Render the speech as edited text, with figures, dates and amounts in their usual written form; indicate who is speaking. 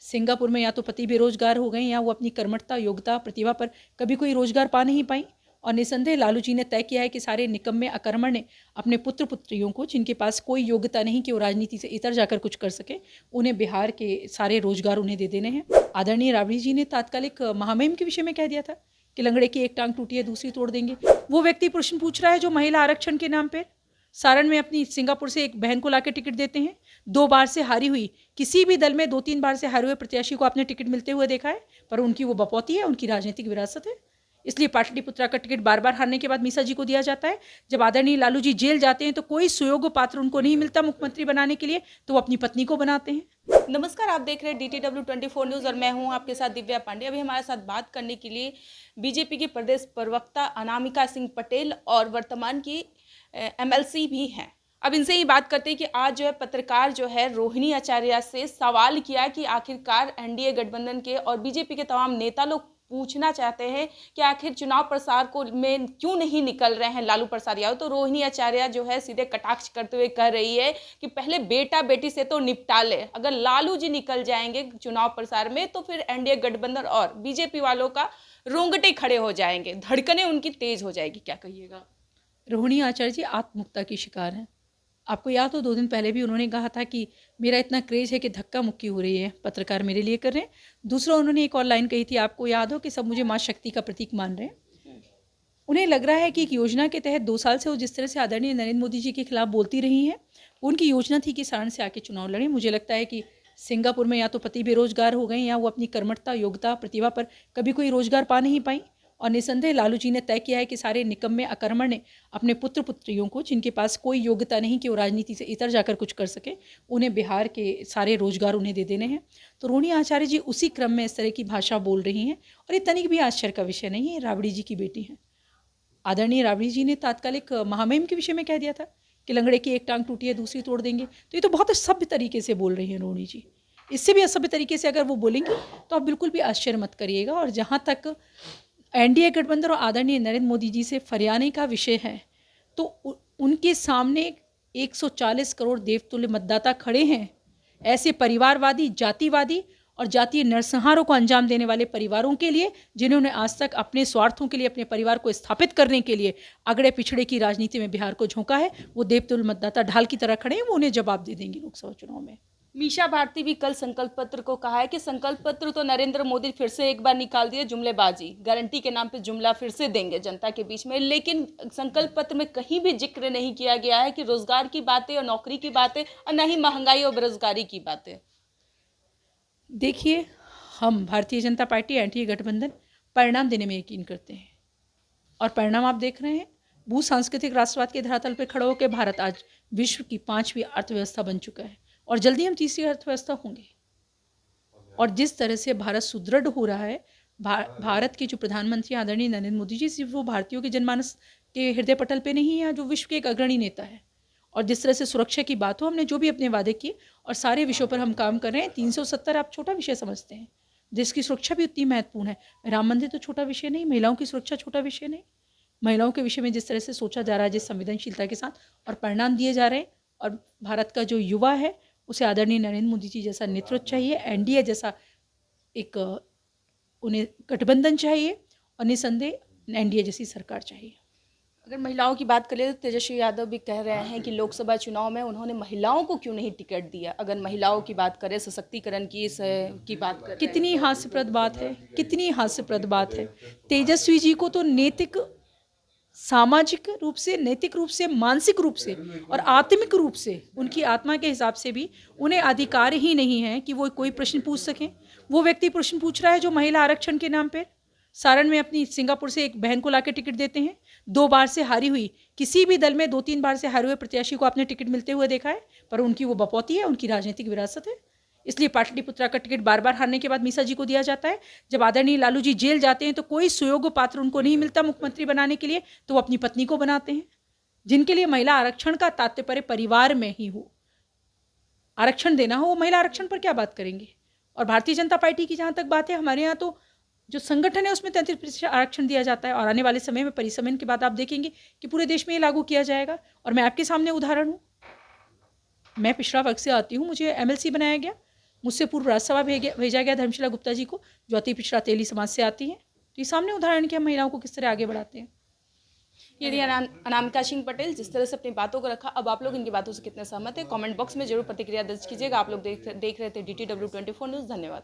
Speaker 1: Singapore में या तो पति बेरोजगार हो गए या वो अपनी कर्मठता, योग्यता, प्रतिभा पर कभी कोई रोजगार पा नहीं पाई। और निसंदेह लालू जी ने तय किया है कि सारे निकम्मे अकर्मण्य अपने पुत्र पुत्रियों को, जिनके पास कोई योग्यता नहीं कि वो राजनीति से इतर जाकर कुछ कर सके, उन्हें बिहार के सारे रोजगार उन्हें दे देने हैं। आदरणीय राबड़ी जी ने तात्कालिक महामहिम के विषय में कह दिया था कि लंगड़े की एक टांग टूटी है दूसरी तोड़ देंगे। वो व्यक्ति प्रश्न पूछ रहा है जो महिला आरक्षण के नाम पर सारण में अपनी सिंगापुर से एक बहन को लाकर टिकट देते हैं। 2 बार से हारी हुई किसी भी दल में 2-3 बार से हारे हुए प्रत्याशी को आपने टिकट मिलते हुए देखा है? पर उनकी वो बपौती है, उनकी राजनीतिक विरासत है। इसलिए पाटलिपुत्रा का टिकट बार बार हारने के बाद मीसा जी को दिया जाता है। जब आदरणीय लालू जी जेल जाते हैं तो कोई सुयोग्य पात्र उनको नहीं मिलता मुख्यमंत्री बनाने के लिए, तो वो अपनी पत्नी को बनाते हैं।
Speaker 2: नमस्कार, आप देख रहे हैं DTW 24 न्यूज़ और मैं हूं आपके साथ दिव्या पांडे। अभी हमारे साथ बात करने के लिए बीजेपी के प्रदेश प्रवक्ता अनामिका सिंह पटेल और वर्तमान की MLC भी हैं। अब इनसे ही बात करते हैं कि आज जो है पत्रकार जो है रोहिणी आचार्य से सवाल किया कि आखिरकार NDA गठबंधन के और बीजेपी के तमाम नेता लोग पूछना चाहते हैं कि आखिर चुनाव प्रसार को में क्यों नहीं निकल रहे हैं लालू प्रसाद यादव। तो रोहिणी आचार्य जो है सीधे कटाक्ष करते हुए कह रही है कि पहले बेटा बेटी से तो निपटा ले, अगर लालू जी निकल जाएंगे चुनाव प्रसार में तो फिर NDA गठबंधन और बीजेपी वालों का रोंगटे खड़े हो जाएंगे, धड़कनें उनकी तेज हो जाएगी। क्या कहिएगा?
Speaker 1: रोहिणी आचार्य जी आत्महत्या की शिकार हैं। आपको याद हो 2 दिन पहले भी उन्होंने कहा था कि मेरा इतना क्रेज है कि धक्का मुक्की हो रही है, पत्रकार मेरे लिए कर रहे हैं। दूसरा उन्होंने एक और लाइन कही थी, आपको याद हो, कि सब मुझे माँ शक्ति का प्रतीक मान रहे हैं। उन्हें लग रहा है कि एक योजना के तहत 2 साल से वो जिस तरह से आदरणीय नरेंद्र मोदी जी के खिलाफ बोलती रही हैं, उनकी योजना थी कि सारण से आके चुनाव लड़ें। मुझे लगता है कि सिंगापुर में या तो पति बेरोजगार हो गए या वो अपनी कर्मठता, योग्यता, प्रतिभा पर कभी कोई रोजगार पा नहीं पाई। और निसंदेह लालू जी ने तय किया है कि सारे निकम्मे अकर्मण्य अपने पुत्र पुत्रियों को, जिनके पास कोई योग्यता नहीं कि वो राजनीति से इतर जाकर कुछ कर सके, उन्हें बिहार के सारे रोजगार उन्हें दे देने हैं। तो रोहिणी आचार्य जी उसी क्रम में इस तरह की भाषा बोल रही हैं। और ये तनिक भी आश्चर्य का विषय नहीं है, राबड़ी जी की बेटी हैं। आदरणीय राबड़ी जी ने तात्कालिक महामहिम के विषय में कह दिया था कि लंगड़े की एक टांग टूटी है दूसरी तोड़ देंगे। तो ये तो बहुत सभ्य तरीके से बोल रही हैं रोहिणी जी। इससे भी असभ्य तरीके से अगर वो बोलेंगी तो आप बिल्कुल भी आश्चर्य मत करिएगा। और जहाँ तक NDA गठबंधन और आदरणीय नरेंद्र मोदी जी से फरियाने का विषय है, तो उनके सामने 140 करोड़ देवतुल्य मतदाता खड़े हैं। ऐसे परिवारवादी, जातिवादी और जातीय नरसंहारों को अंजाम देने वाले परिवारों के लिए, जिन्होंने आज तक अपने स्वार्थों के लिए, अपने परिवार को स्थापित करने के लिए अगड़े पिछड़े की राजनीति में बिहार को झोंका है, वो देवतुल्य मतदाता ढाल की तरह खड़े हैं। वो उन्हें जवाब दे देंगे लोकसभा चुनाव में।
Speaker 2: मीशा भारती भी कल संकल्प पत्र को कहा है कि संकल्प पत्र तो नरेंद्र मोदी फिर से एक बार निकाल दिए, जुमलेबाजी, गारंटी के नाम पे जुमला फिर से देंगे जनता के बीच में। लेकिन संकल्प पत्र में कहीं भी जिक्र नहीं किया गया है कि रोजगार की बातें और नौकरी की बातें, और न ही महंगाई और बेरोजगारी की बातें।
Speaker 1: देखिए, हम भारतीय जनता पार्टी NDA गठबंधन परिणाम देने में यकीन करते हैं, और परिणाम आप देख रहे हैं। भू सांस्कृतिक राष्ट्रवाद के धरातल पर खड़ा होकर भारत आज विश्व की 5वीं अर्थव्यवस्था बन चुका है, और जल्दी हम तीसरी अर्थव्यवस्था होंगे। और जिस तरह से भारत सुदृढ़ हो रहा है, भारत के जो प्रधानमंत्री आदरणीय नरेंद्र मोदी जी, सिर्फ वो भारतीयों के जनमानस के हृदय पटल पे नहीं है, जो विश्व के एक अग्रणी नेता है। और जिस तरह से सुरक्षा की बात हो, हमने जो भी अपने वादे किए और सारे विषयों पर हम काम कर रहे हैं। 370 आप छोटा विषय समझते हैं, देश की सुरक्षा भी उतनी महत्वपूर्ण है। राम मंदिर तो छोटा विषय नहीं, महिलाओं की सुरक्षा छोटा विषय नहीं। महिलाओं के विषय में जिस तरह से सोचा जा रहा है, जिस संवेदनशीलता के साथ और परिणाम दिए जा रहे हैं, और भारत का जो युवा है उसे आदरणीय नरेंद्र मोदी जी जैसा नेतृत्व चाहिए, NDA जैसा एक उन्हें गठबंधन चाहिए, और निसंदेह NDA जैसी सरकार चाहिए।
Speaker 2: अगर महिलाओं की बात करें तो तेजस्वी यादव भी कह रहे हैं कि लोकसभा चुनाव में उन्होंने महिलाओं को क्यों नहीं टिकट दिया। अगर महिलाओं की बात करें, सशक्तिकरण की बात करें,
Speaker 1: कितनी हास्यप्रद बात है, कितनी हास्यप्रद बात है। तेजस्वी जी को तो नैतिक, सामाजिक रूप से, नैतिक रूप से, मानसिक रूप से और आत्मिक रूप से, उनकी आत्मा के हिसाब से भी उन्हें अधिकार ही नहीं है कि वो कोई प्रश्न पूछ सकें। वो व्यक्ति प्रश्न पूछ रहा है जो महिला आरक्षण के नाम पर सारण में अपनी सिंगापुर से एक बहन को लाकर टिकट देते हैं। 2 बार से हारी हुई किसी भी दल में 2-3 बार से हारे हुए प्रत्याशी को आपने टिकट मिलते हुए देखा है? पर उनकी वो बपौती है, उनकी राजनीतिक विरासत है। इसलिए पाटलिपुत्रा का टिकट बार बार हारने के बाद मीसा जी को दिया जाता है। जब आदरणीय लालू जी जेल जाते हैं तो कोई सुयोग्य पात्र उनको नहीं मिलता मुख्यमंत्री बनाने के लिए, तो वो अपनी पत्नी को बनाते हैं। जिनके लिए महिला आरक्षण का तात्पर्य परिवार में ही हो, आरक्षण देना हो, वो महिला आरक्षण पर क्या बात करेंगे। और भारतीय जनता पार्टी की जहाँ तक बात है, हमारे यहाँ तो जो संगठन है उसमें 33% आरक्षण दिया जाता है, और आने वाले समय में परिसमन के बाद आप देखेंगे कि पूरे देश में ये लागू किया जाएगा। और मैं आपके सामने उदाहरण हूँ, मैं पिछड़ा वर्ग से आती हूँ, मुझे MLC बनाया गया, मुझसे पूर्व राज्यसभा भेजा गया धर्मशिला गुप्ता जी को, जो अति पिछड़ा तेली समाज से आती हैं। तो ये सामने उदाहरण कि हम महिलाओं को किस तरह आगे बढ़ाते हैं।
Speaker 2: ये रही अनामिका सिंह पटेल, जिस तरह से अपनी बातों को रखा। अब आप लोग इनकी बातों से कितने सहमत हैं, कमेंट बॉक्स में जरूर प्रतिक्रिया दर्ज कीजिएगा। आप लोग देख रहे थे DTW 24 न्यूज़। धन्यवाद।